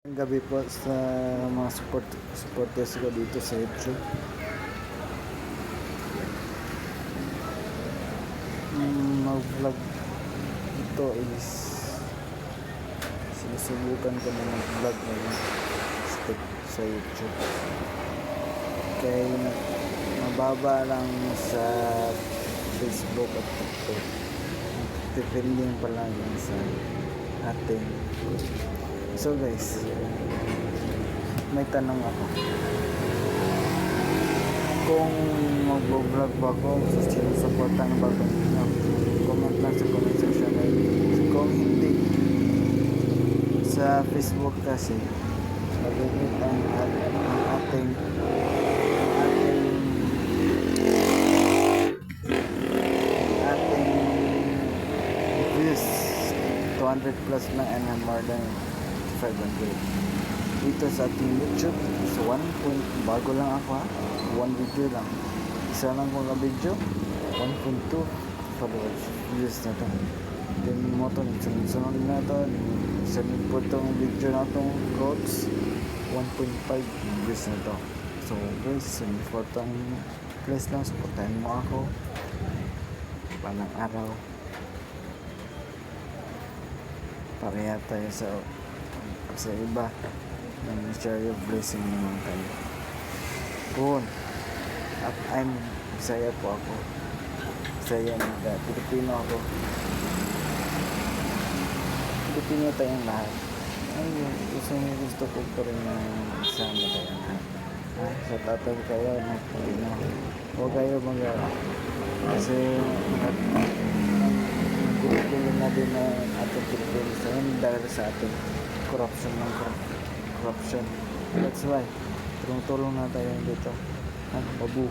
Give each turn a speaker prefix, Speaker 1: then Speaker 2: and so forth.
Speaker 1: Ang gabi po sa mga supporters ko dito sa YouTube. Mag-vlog ito is sinusubukan ko na mag-vlog ngayon sa YouTube. Kaya mababa lang sa Facebook at TikTok. Depending pa lang yan sa ating. So guys, may tanong ako. Kung mag-vlog ba ako, sinusuportan ba ko ninyo? Comment lang sa comment section. Kung hindi, sa Facebook kasi mag-edit ang ating views 200 plus na and more than 500 dito sa ating YouTube. So bago lang ako ha, 1 video lang, isa lang kong video, 1.2 followers views na to. Then mo to sunod na to, sunod po tong video na tong quotes, 1.5 views na to. So guys, for tong please lang supportahan mo ako palang araw pareha tayo sa iba ng share your blessing naman kayo po. At I'm Bisaya po ako, Bisaya na Pilipino ako, Pilipino tayong lahat. Ayun, gusto ko pa rin na isama tayong lahat. Sa tatay kayo na Pilipino, huwag kayo magawa kasi gulo na din na ating Pilipinas dahil sa ating corruption. That's why tulong-tulong na tayo dito. Babu.